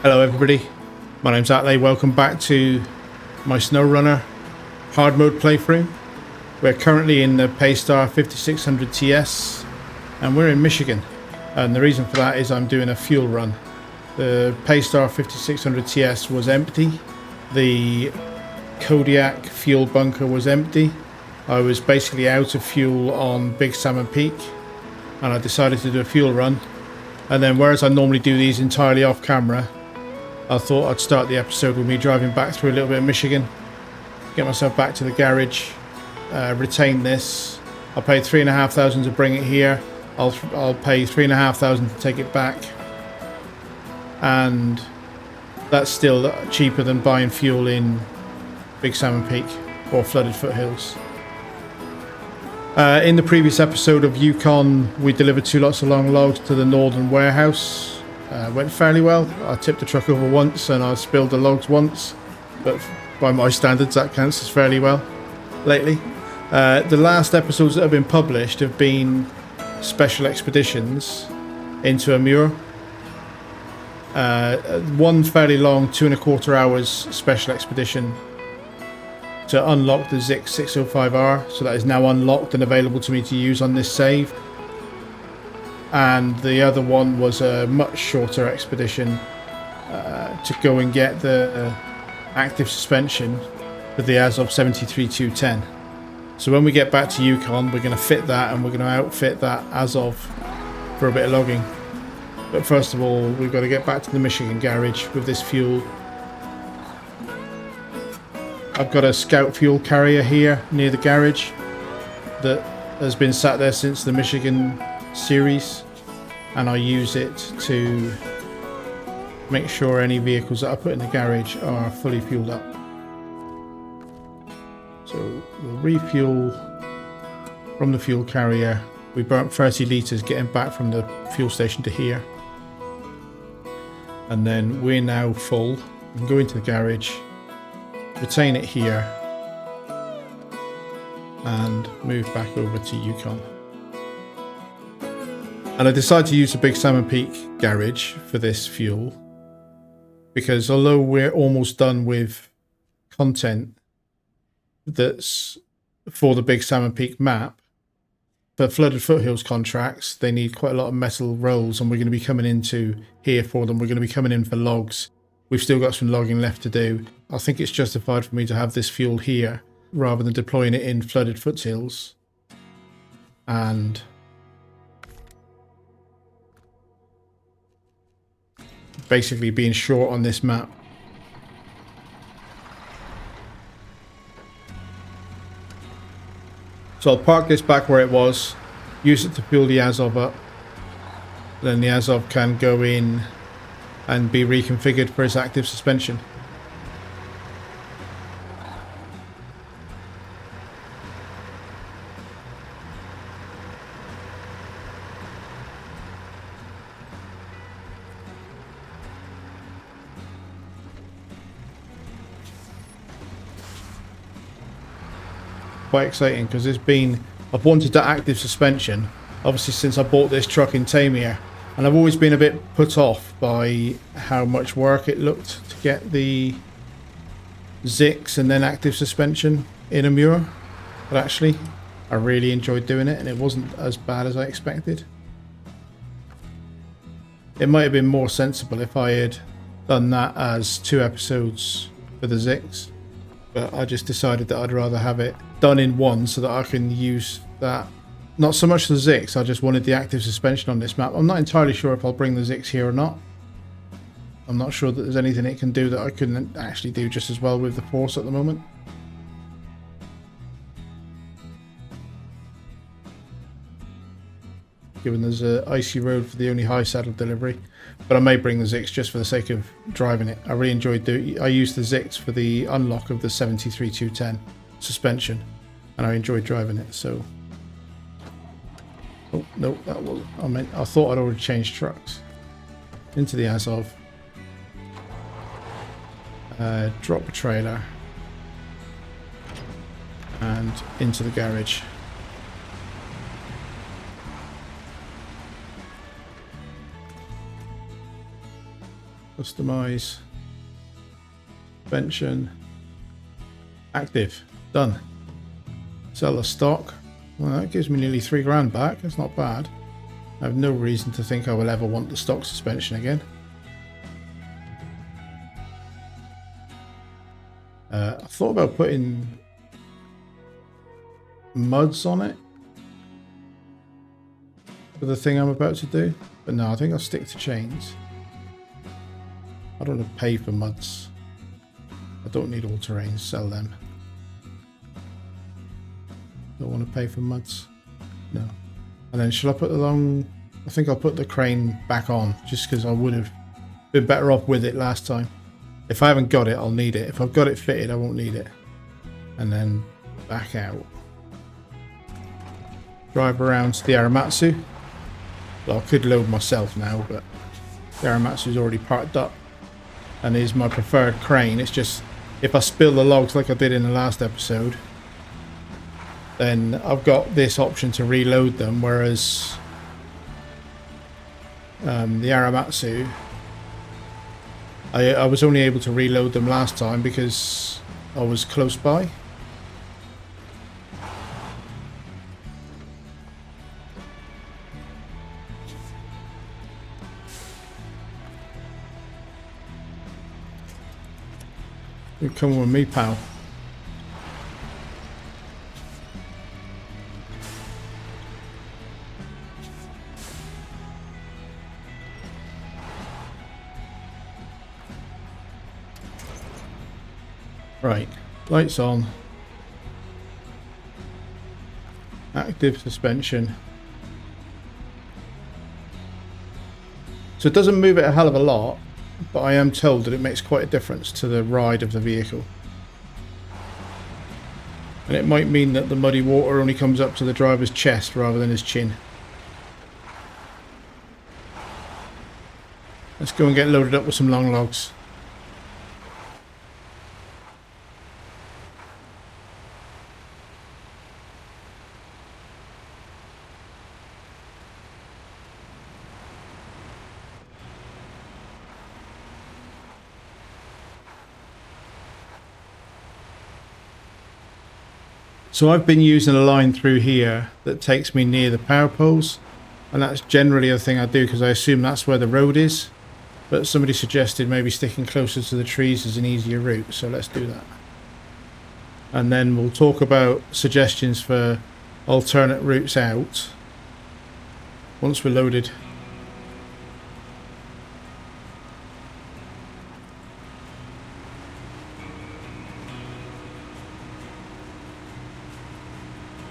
Hello everybody, my name's Atley. Welcome back to my SnowRunner hard mode playthrough. We're currently in the Paystar 5600 TS and we're in Michigan, and the reason for that is I'm doing a fuel run. The Paystar 5600 TS was empty, the Kodiak fuel bunker was empty. I was basically out of fuel on Big Salmon Peak and I decided to do a fuel run, and then whereas I normally do these entirely off camera, I thought I'd start the episode with me driving back through a little bit of Michigan, get myself back to the garage, retain this. I'll pay $3,500 to bring it here. I'll pay $3,500 to take it back, and that's still cheaper than buying fuel in Big Salmon Peak or Flooded Foothills. In the previous episode of Yukon, we delivered 2 lots of long logs to the northern warehouse. Went fairly well. I tipped the truck over once and I spilled the logs once, but by my standards that counts as fairly well lately. The last episodes that have been published have been special expeditions into Amur. One fairly long 2.25 hours special expedition to unlock the Zik 605R, so that is now unlocked and available to me to use on this save. And the other one was a much shorter expedition to go and get the active suspension for the Azov 73210. So when we get back to Yukon, we're going to fit that and we're going to outfit that Azov for a bit of logging. But first of all, we've got to get back to the Michigan garage with this fuel. I've got a Scout fuel carrier here near the garage that has been sat there since the Michigan series, and I use it to make sure any vehicles that I put in the garage are fully fueled up. So we'll refuel from the fuel carrier. We burnt 30 litres getting back from the fuel station to here, and then we're now full. We can go into the garage, retain it here, and move back over to Yukon. And I decided to use the Big Salmon Peak garage for this fuel because although we're almost done with content that's for the Big Salmon Peak map, for Flooded Foothills contracts they need quite a lot of metal rolls, and we're going to be coming into here for them. We're going to be coming in for logs. We've still got some logging left to do. I think it's justified for me to have this fuel here rather than deploying it in Flooded Foothills and basically being short on this map. So I'll park this back where it was, use it to fuel the Azov up, then the Azov can go in and be reconfigured for its active suspension. Quite exciting because I've wanted that active suspension obviously since I bought this truck in Tamir, and I've always been a bit put off by how much work it looked to get the Ziks and then active suspension in Amur, but actually I really enjoyed doing it and it wasn't as bad as I expected. It might have been more sensible if I had done that as 2 episodes for the Ziks, but I just decided that I'd rather have it done in one so that I can use that. Not so much the Ziks, I just wanted the active suspension on this map. I'm not entirely sure if I'll bring the Ziks here or not. I'm not sure that there's anything it can do that I couldn't actually do just as well with the Force at the moment. Given there's an icy road for the only high saddle delivery. But I may bring the Ziks just for the sake of driving it. I really enjoyed I used the Ziks for the unlock of the 73210 suspension, and I enjoyed driving it, so... Oh, no, that wasn't... I thought I'd already changed trucks. Into the Azov. Drop a trailer. And into the garage. Customize. Suspension. Active. Done. Sell the stock. Well, that gives me nearly $3,000 back. That's not bad. I have no reason to think I will ever want the stock suspension again. I thought about putting muds on it for the thing I'm about to do, but no, I think I'll stick to chains. I don't want to pay for muds. I don't need all terrains, sell them. Don't want to pay for muds. No. And then shall I put the long... I think I'll put the crane back on just because I would have been better off with it last time. If I haven't got it, I'll need it. If I've got it fitted, I won't need it. And then back out. Drive around to the Aramatsu. Well, I could load myself now, but the Aramatsu's already parked up and is my preferred crane. It's just if I spill the logs like I did in the last episode, then I've got this option to reload them, whereas the Aramatsu, I was only able to reload them last time because I was close by. You come with me, pal. Right, lights on. Active suspension. So it doesn't move it a hell of a lot, but I am told that it makes quite a difference to the ride of the vehicle. And it might mean that the muddy water only comes up to the driver's chest rather than his chin. Let's go and get loaded up with some long logs. So I've been using a line through here that takes me near the power poles, and that's generally the thing I do because I assume that's where the road is, but somebody suggested maybe sticking closer to the trees is an easier route, so let's do that. And then we'll talk about suggestions for alternate routes out once we're loaded.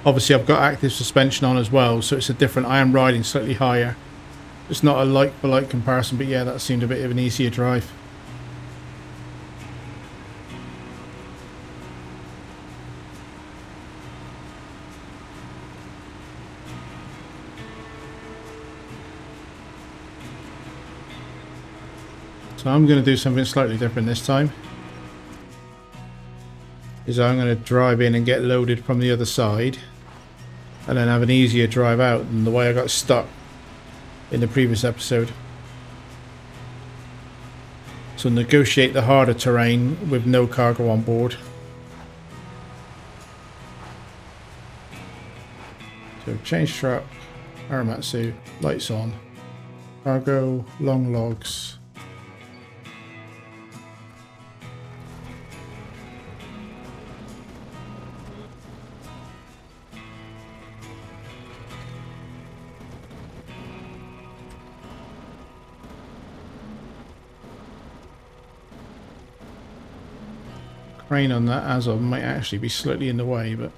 Obviously I've got active suspension on as well, so it's a different, I am riding slightly higher. It's not a like for like comparison, but yeah, that seemed a bit of an easier drive. So I'm going to do something slightly different this time. I'm going to drive in and get loaded from the other side, and then have an easier drive out than the way I got stuck in the previous episode. So negotiate the harder terrain with no cargo on board. So change truck, Aramatsu, lights on, cargo, long logs. Crane on that Azov might actually be slightly in the way, but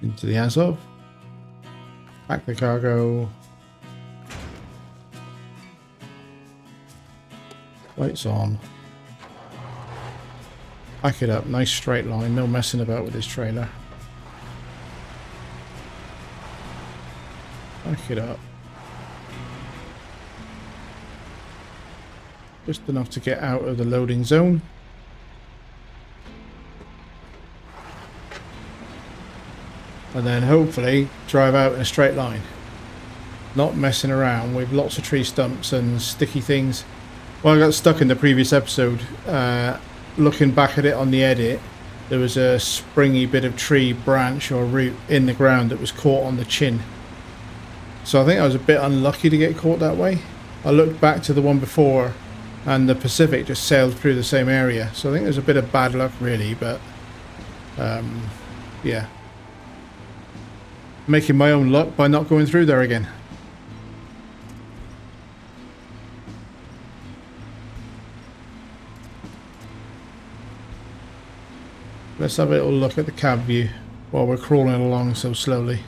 into the Azov, pack the cargo, Lights on. Back it up, nice straight line, no messing about with this trailer. Back it up. Just enough to get out of the loading zone. And then hopefully drive out in a straight line. Not messing around with lots of tree stumps and sticky things. Well, I got stuck in the previous episode. Looking back at it on the edit, there was a springy bit of tree branch or root in the ground that was caught on the chin. So I think I was a bit unlucky to get caught that way. I looked back to the one before and the Pacific just sailed through the same area. So I think there's a bit of bad luck really, but yeah. Making my own luck by not going through there again. Let's have a little look at the cab view while we're crawling along so slowly.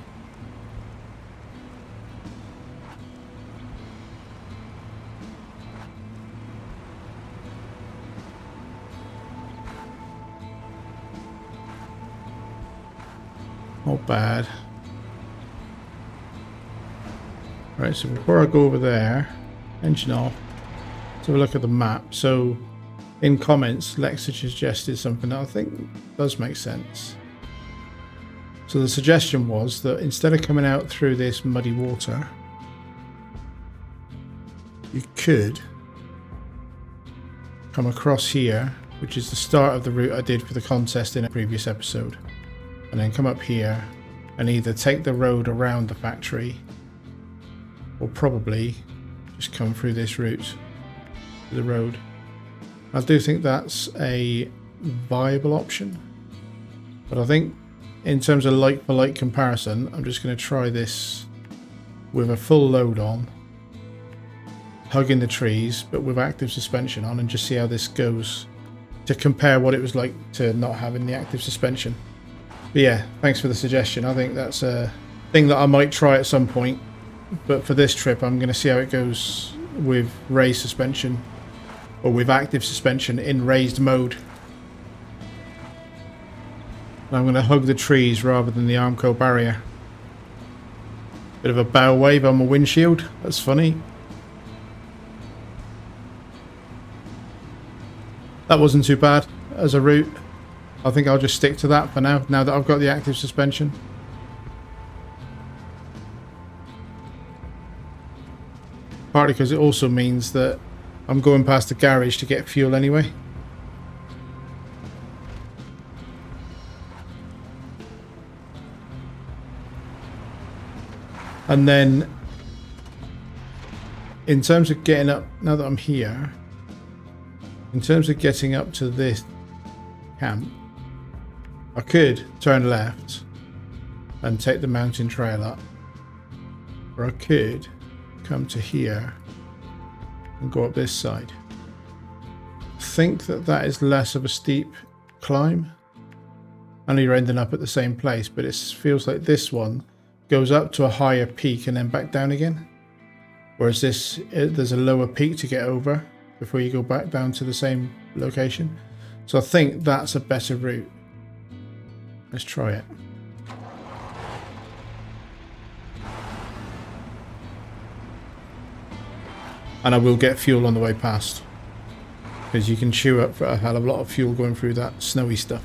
Not bad. Right, so before I go over there, engine off, let's have a look at the map. So in comments, Lex had suggested something that I think does make sense. So the suggestion was that instead of coming out through this muddy water, you could come across here, which is the start of the route I did for the contest in a previous episode, and then come up here and either take the road around the factory or probably just come through this route to the road. I do think that's a viable option, but I think in terms of like for like comparison, I'm just going to try this with a full load on, hugging the trees but with active suspension on, and just see how this goes to compare what it was like to not having the active suspension. But yeah, thanks for the suggestion. I think that's a thing that I might try at some point, but for this trip I'm going to see how it goes with raised suspension, or with active suspension in raised mode. And I'm going to hug the trees rather than the Armco barrier. Bit of a bow wave on my windshield, that's funny. That wasn't too bad as a route. I think I'll just stick to that for now that I've got the active suspension. Partly because it also means that I'm going past the garage to get fuel anyway. And then in terms of getting up, now that I'm here, in terms of getting up to this camp, I could turn left and take the mountain trail up, or I could come to here and go up this side. I think that is less of a steep climb, and you're ending up at the same place, but it feels like this one goes up to a higher peak and then back down again, whereas this, there's a lower peak to get over before you go back down to the same location. So I think that's a better route. Let's try it. And I will get fuel on the way past, because you can chew up for a hell of a lot of fuel going through that snowy stuff.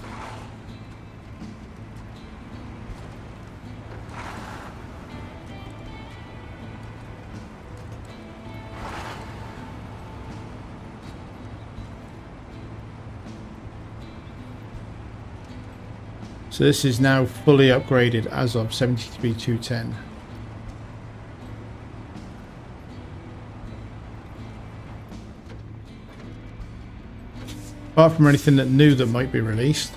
So this is now fully upgraded Azov S05E25. Apart from anything that new that might be released,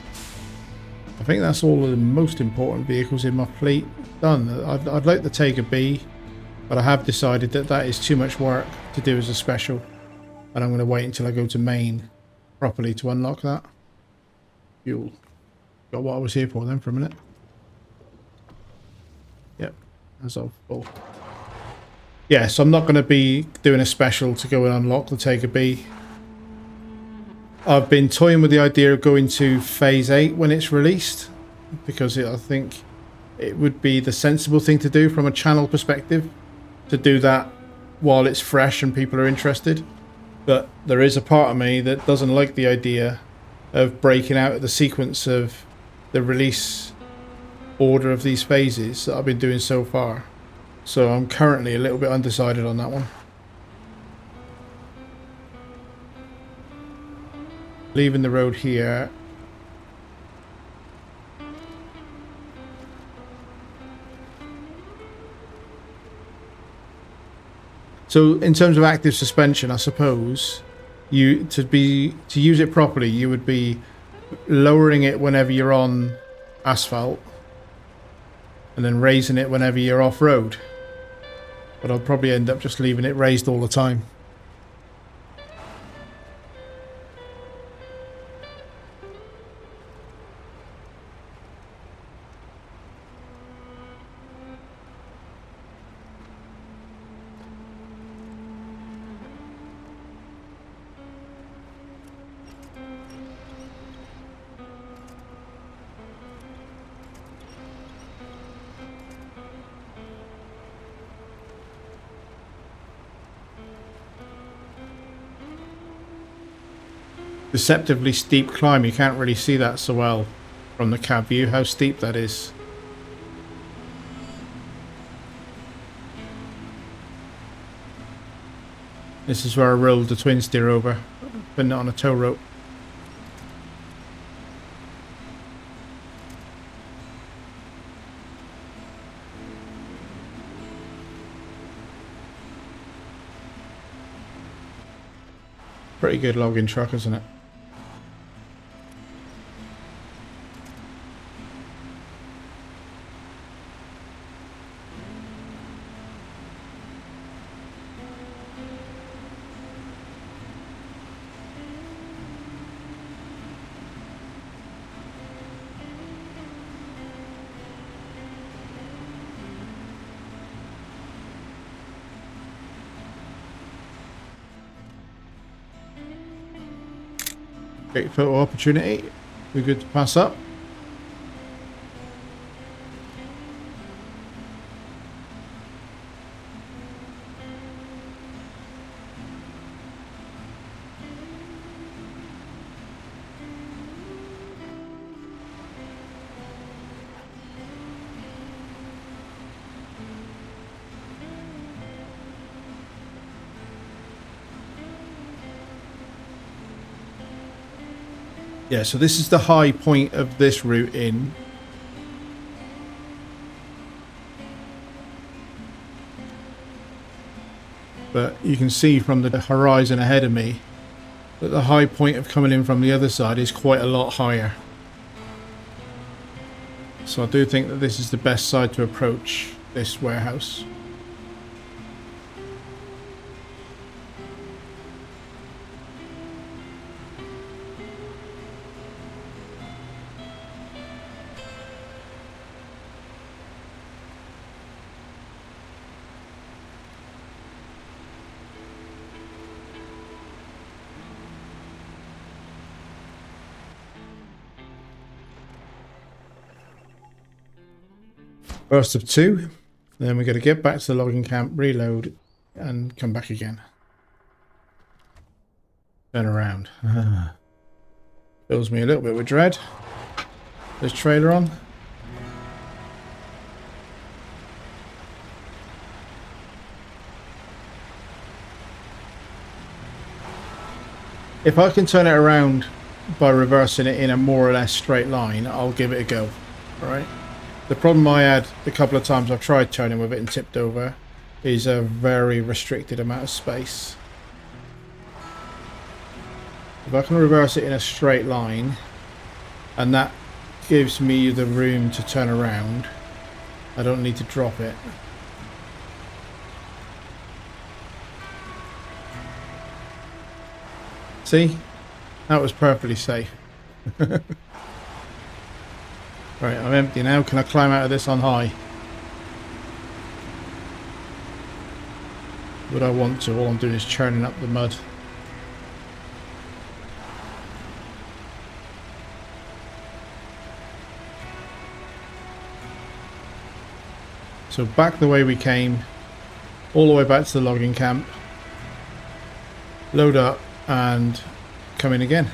I think that's all of the most important vehicles in my fleet done. I'd like the Tiger B, but I have decided that is too much work to do as a special, and I'm going to wait until I go to main properly to unlock that. Fuel. Got what I was here for then for a minute. Yep, that's all full. Yeah, so I'm not going to be doing a special to go and unlock the Tiger B. I've been toying with the idea of going to phase 8 when it's released, because I think it would be the sensible thing to do from a channel perspective, to do that while it's fresh and people are interested. But there is a part of me that doesn't like the idea of breaking out of the sequence of the release order of these phases that I've been doing so far. So I'm currently a little bit undecided on that one. Leaving the road here. So in terms of active suspension, I suppose to use it properly, you would be lowering it whenever you're on asphalt and then raising it whenever you're off-road. But I'll probably end up just leaving it raised all the time. Deceptively steep climb. You can't really see that so well from the cab view, how steep that is. This is where I rolled the twin steer over, putting it on a tow rope. Pretty good logging truck, isn't it? Great photo opportunity. We're good to pass up. Yeah, so this is the high point of this route in. But you can see from the horizon ahead of me that the high point of coming in from the other side is quite a lot higher. So I do think that this is the best side to approach this warehouse. Burst of 2, then we're going to get back to the logging camp, reload, and come back again. Turn around. Fills me a little bit with dread. This trailer on. If I can turn it around by reversing it in a more or less straight line, I'll give it a go. Alright. The problem I had the couple of times I've tried turning with it and tipped over is a very restricted amount of space. If I can reverse it in a straight line and that gives me the room to turn around, I don't need to drop it. See? That was perfectly safe. Right, I'm empty now. Can I climb out of this on high? Would I want to? All I'm doing is churning up the mud. So back the way we came, all the way back to the logging camp, load up and come in again.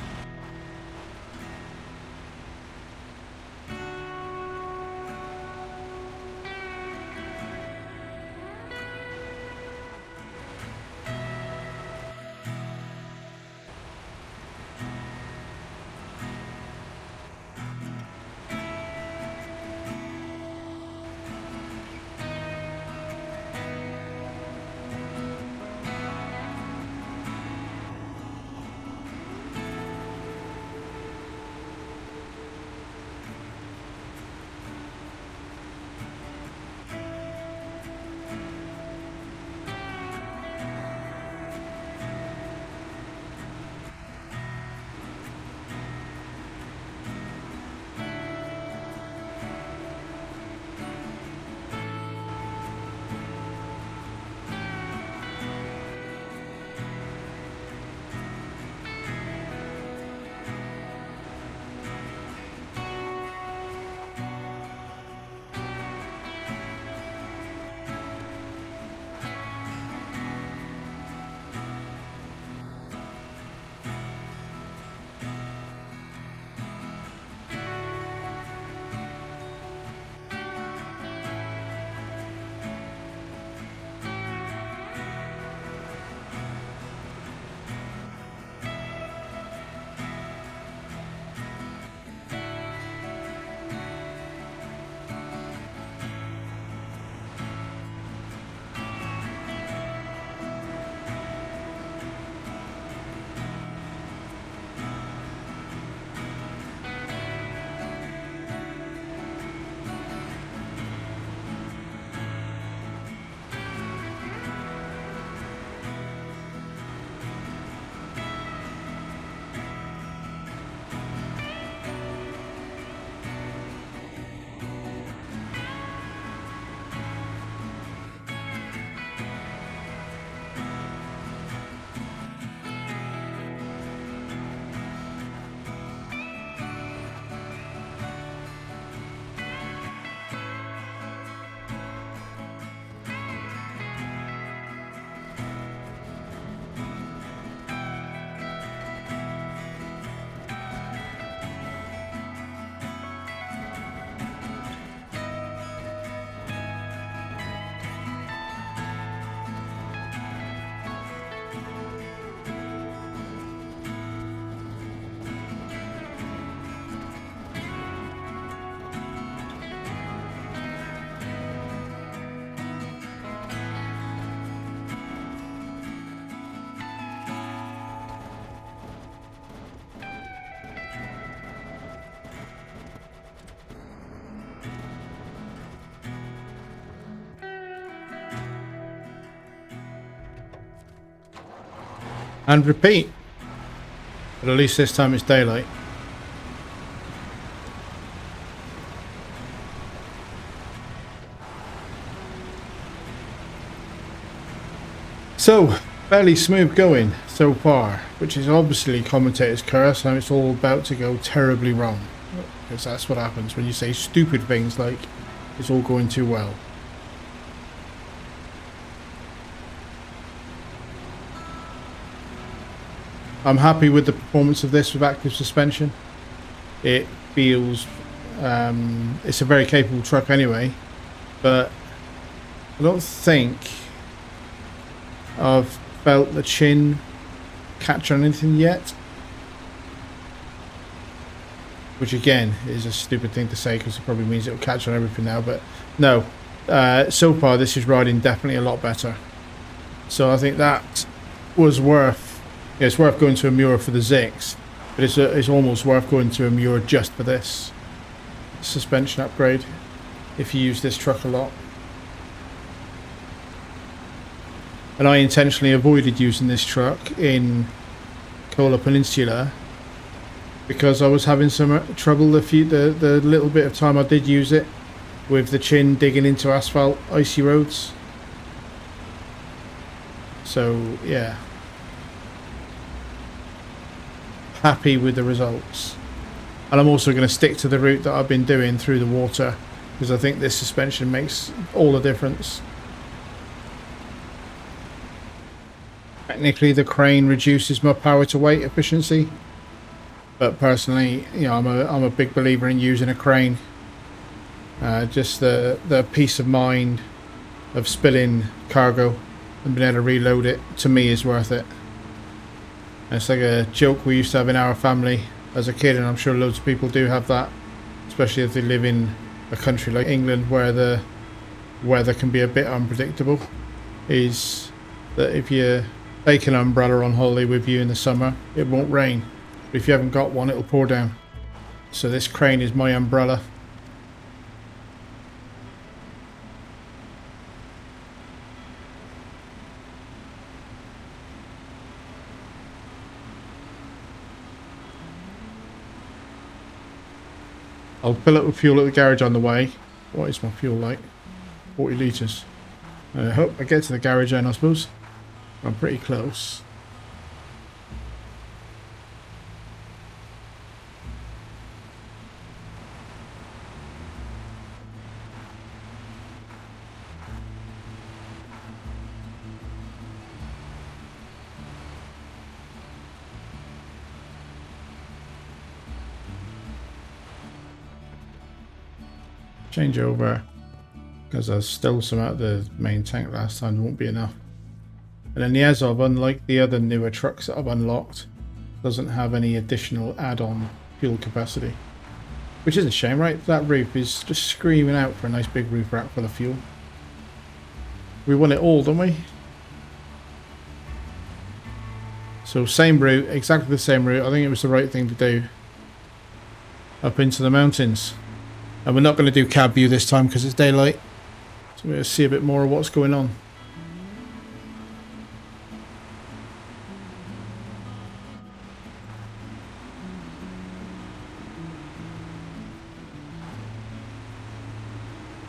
And repeat. But at least this time it's daylight. So, fairly smooth going so far, which is obviously commentator's curse, and it's all about to go terribly wrong. Because that's what happens when you say stupid things like, it's all going too well. I'm happy with the performance of this with active suspension. It feels, it's a very capable truck anyway, but I don't think I've felt the chin catch on anything yet. Which again is a stupid thing to say because it probably means it'll catch on everything now, but no. So far this is riding definitely a lot better. So I think that was worth, it's worth going to a Miura for the Zix, but it's almost worth going to a Miura just for this suspension upgrade if you use this truck a lot. And I intentionally avoided using this truck in Kola Peninsula because I was having some trouble the little bit of time I did use it with the chin digging into asphalt, icy roads. So yeah, happy with the results. And I'm also going to stick to the route that I've been doing through the water because I think this suspension makes all the difference. Technically, the crane reduces my power to weight efficiency, but personally, you know, I'm a big believer in using a crane. Just the peace of mind of spilling cargo and being able to reload it, to me, is worth it. And it's like a joke we used to have in our family as a kid, and I'm sure loads of people do have that, especially if they live in a country like England where the weather can be a bit unpredictable, is that if you take an umbrella on holiday with you in the summer, it won't rain. But if you haven't got one, it'll pour down. So this crane is my umbrella. I'll fill up with fuel at the garage on the way. What is my fuel like? 40 litres. I hope I get to the garage then, I suppose. I'm pretty close. Change over, because I stole some out of the main tank last time. There won't be enough. And then the Azov, unlike the other newer trucks that I've unlocked, doesn't have any additional add-on fuel capacity, which is a shame, right? That roof is just screaming out for a nice big roof rack full of fuel. We want it all, don't we? So same route, exactly the same route. I think it was the right thing to do. Up into the mountains. And we're not going to do cab view this time because it's daylight. So we're going to see a bit more of what's going on.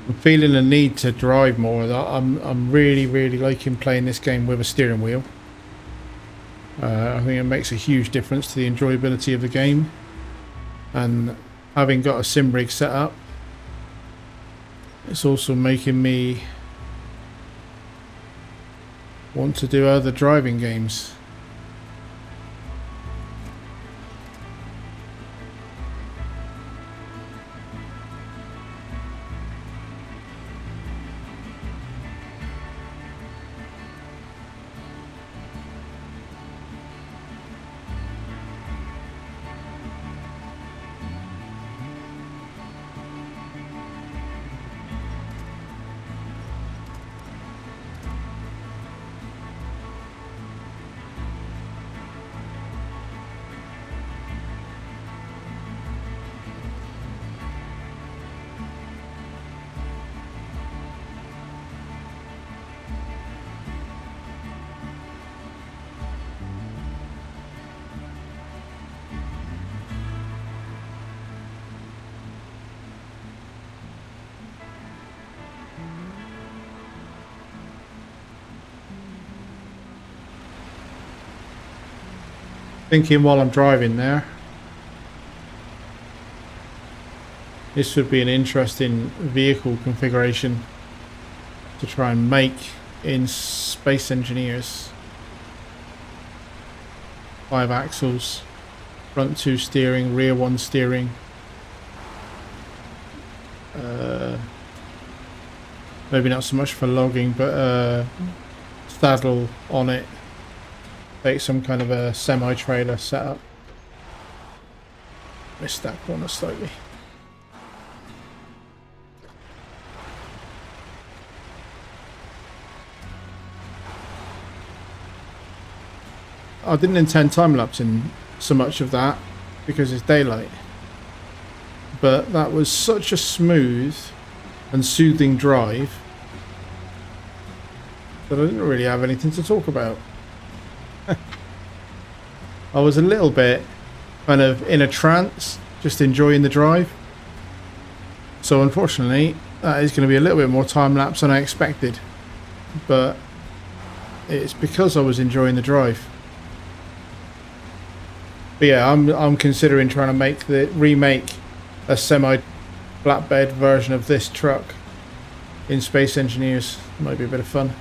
I'm feeling a need to drive more. I'm really liking playing this game with a steering wheel. I think it makes a huge difference to the enjoyability of the game. And having got a sim rig set up, it's also making me want to do other driving games. Thinking while I'm driving there, this would be an interesting vehicle configuration to try and make in Space Engineers. 5 axles, front 2 steering, rear 1 steering. Maybe not so much for logging, but saddle on it. Like some kind of a semi-trailer setup. Missed that corner slightly. I didn't intend time-lapsing so much of that because it's daylight. But that was such a smooth and soothing drive that I didn't really have anything to talk about. I was a little bit kind of in a trance, just enjoying the drive. So unfortunately, that is going to be a little bit more time-lapse than I expected. But it's because I was enjoying the drive. But yeah, I'm considering trying to remake a semi flatbed version of this truck in Space Engineers. Might be a bit of fun.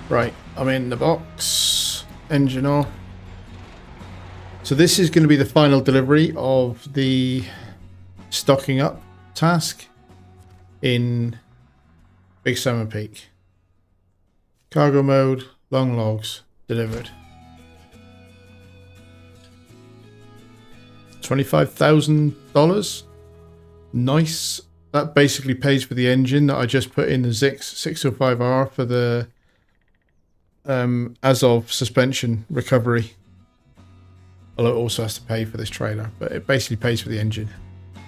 Right, I'm in the box. Engine off. So this is going to be the final delivery of the stocking up task in Big Salmon Peak. Cargo mode, long logs, delivered. $25,000. Nice. That basically pays for the engine that I just put in the Zix 605R for the Azov suspension recovery. Although it also has to pay for this trailer, but it basically pays for the engine.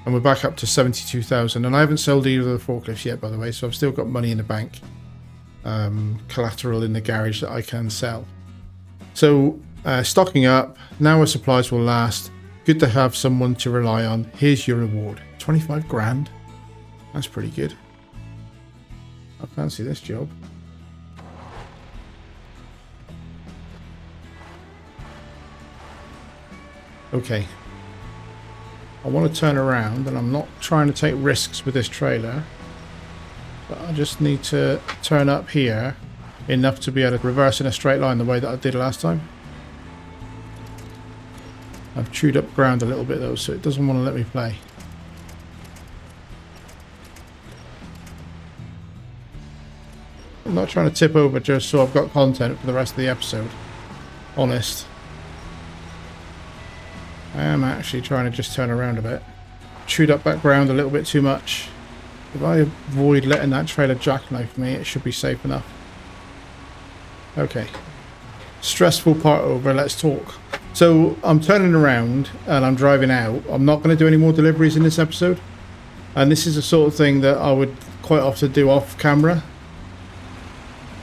And we're back up to 72,000, and I haven't sold either of the forklifts yet, by the way, so I've still got money in the bank, collateral in the garage that I can sell. So stocking up, now our supplies will last. Good to have someone to rely on. Here's your reward, 25 grand. That's pretty good. I fancy this job. Okay, I want to turn around, and I'm not trying to take risks with this trailer, but I just need to turn up here enough to be able to reverse in a straight line the way that I did last time. I've chewed up ground a little bit though, so it doesn't want to let me play. I'm not trying to tip over just so I've got content for the rest of the episode. Honest. I am actually trying to just turn around a bit. Chewed up that ground a little bit too much. If I avoid letting that trailer jackknife me, it should be safe enough. Okay. Stressful part over, let's talk. So I'm turning around and I'm driving out. I'm not going to do any more deliveries in this episode. And this is the sort of thing that I would quite often do off camera.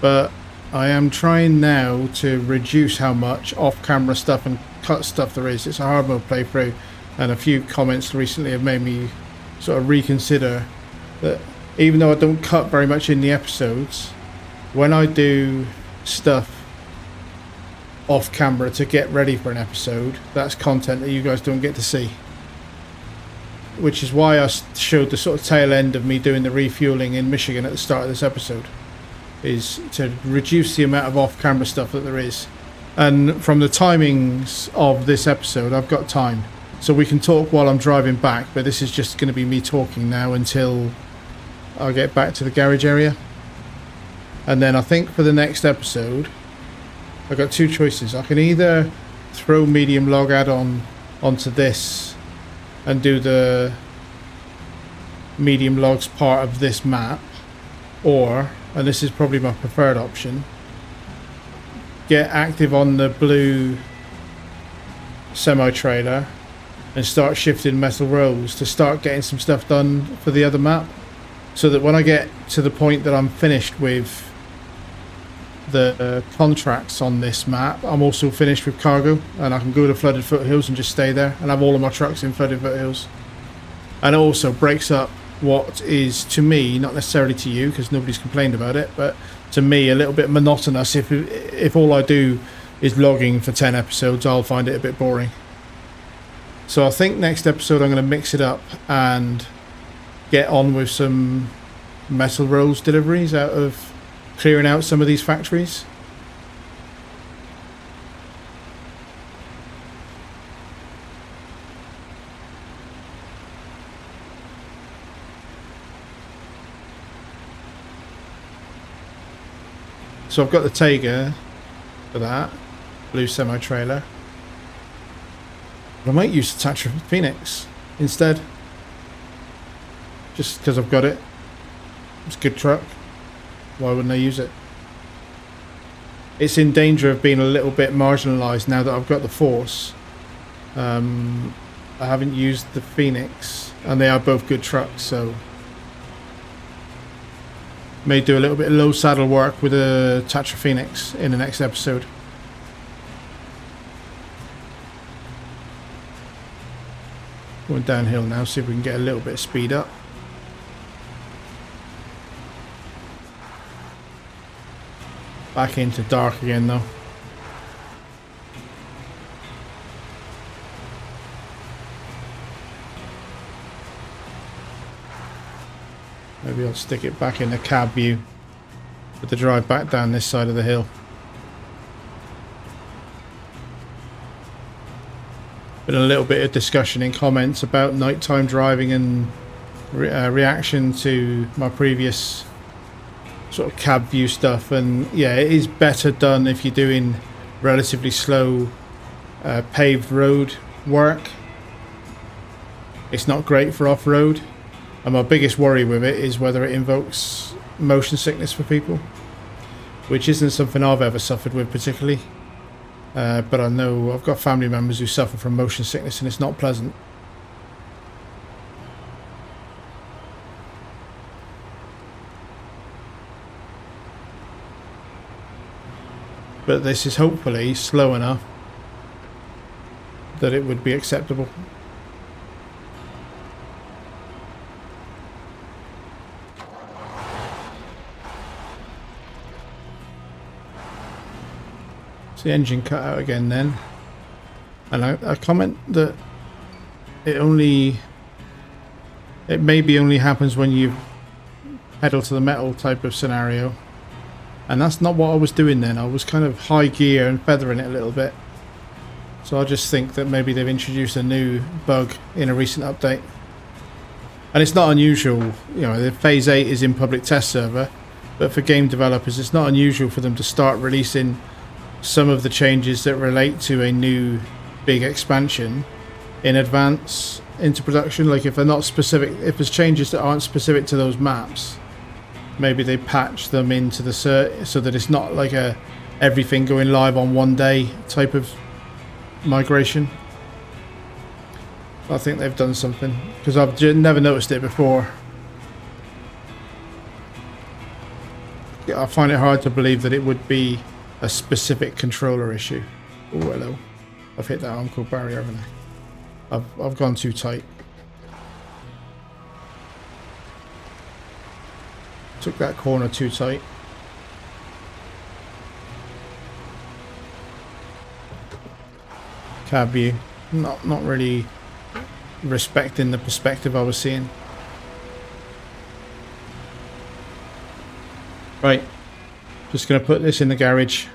But I am trying now to reduce how much off-camera stuff and cut stuff there is. It's a hard mode playthrough, and a few comments recently have made me sort of reconsider that even though I don't cut very much in the episodes, when I do stuff off-camera to get ready for an episode, that's content that you guys don't get to see. Which is why I showed the sort of tail end of me doing the refueling in Michigan at the start of this episode. Is to reduce the amount of off-camera stuff that there is. And from the timings of this episode, I've got time. So we can talk while I'm driving back, but this is just going to be me talking now until I get back to the garage area. And then I think for the next episode, I've got two choices. I can either throw medium log add-on onto this and do the medium logs part of this map, or, and this is probably my preferred option, get active on the blue semi-trailer and start shifting metal rows to start getting some stuff done for the other map, so that when I get to the point that I'm finished with the contracts on this map, I'm also finished with cargo and I can go to Flooded Foothills and just stay there and have all of my trucks in Flooded Foothills. And it also breaks up what is, to me, not necessarily to you because nobody's complained about it, but to me a little bit monotonous. If all I do is logging for 10 episodes, I'll find it a bit boring. So I think next episode I'm going to mix it up and get on with some metal rolls deliveries out of clearing out some of these factories. So I've got the Taiga for that, blue semi-trailer. I might use the Tatra Phoenix instead, just because I've got it. It's a good truck. Why wouldn't I use it? It's in danger of being a little bit marginalised now that I've got the Force. I haven't used the Phoenix, and they are both good trucks, so may do a little bit of low saddle work with a Tatra Phoenix in the next episode. Going downhill now, see if we can get a little bit of speed up. Back into dark again though. Maybe I'll stick it back in the cab view with the drive back down this side of the hill. Been a little bit of discussion in comments about nighttime driving and reaction to my previous sort of cab view stuff, and yeah, it is better done if you're doing relatively slow paved road work. It's not great for off-road, and my biggest worry with it is whether it invokes motion sickness for people, which isn't something I've ever suffered with particularly, but I know I've got family members who suffer from motion sickness and it's not pleasant. But this is hopefully slow enough that it would be acceptable. So the engine cut out again then. And I comment that it maybe only happens when you pedal to the metal type of scenario. And that's not what I was doing then. I was kind of high gear and feathering it a little bit. So I just think that maybe they've introduced a new bug in a recent update. And it's not unusual, you know, the Phase 8 is in public test server, but for game developers it's not unusual for them to start releasing some of the changes that relate to a new big expansion in advance into production. Like if they're not specific, if there's changes that aren't specific to those maps, maybe they patch them into the so that it's not like a everything going live on one day type of migration. I think they've done something, because I've never noticed it before. I find it hard to believe that it would be a specific controller issue. Oh hello, I've hit that armcore barrier, haven't I? I've gone too tight. Took that corner too tight. Cab view, not really respecting the perspective I was seeing. Right, just gonna put this in the garage.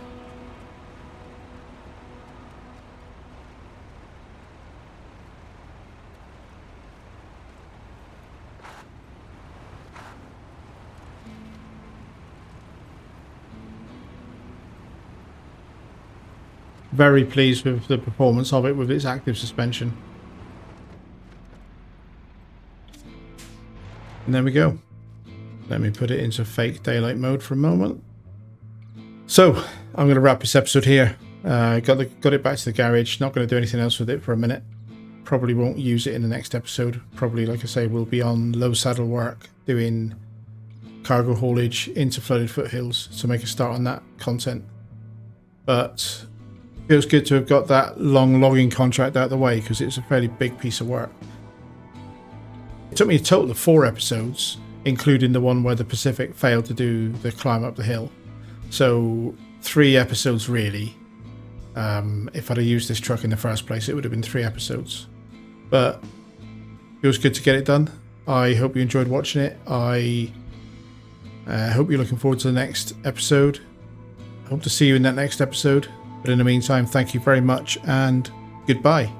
Very pleased with the performance of it with its active suspension. And there we go. Let me put it into fake daylight mode for a moment. So I'm going to wrap this episode here. Got it back to the garage. Not going to do anything else with it for a minute. Probably won't use it in the next episode. Probably, like I say, we'll be on low saddle work doing cargo haulage into flooded foothills to make a start on that content. But feels good to have got that long logging contract out of the way, because it's a fairly big piece of work. It took me a total of 4 episodes, including the one where the Pacific failed to do the climb up the hill. So 3 episodes really. If I'd have used this truck in the first place, it would have been 3 episodes. But it was good to get it done. I hope you enjoyed watching it. I hope you're looking forward to the next episode. I hope to see you in that next episode. But in the meantime, thank you very much and goodbye.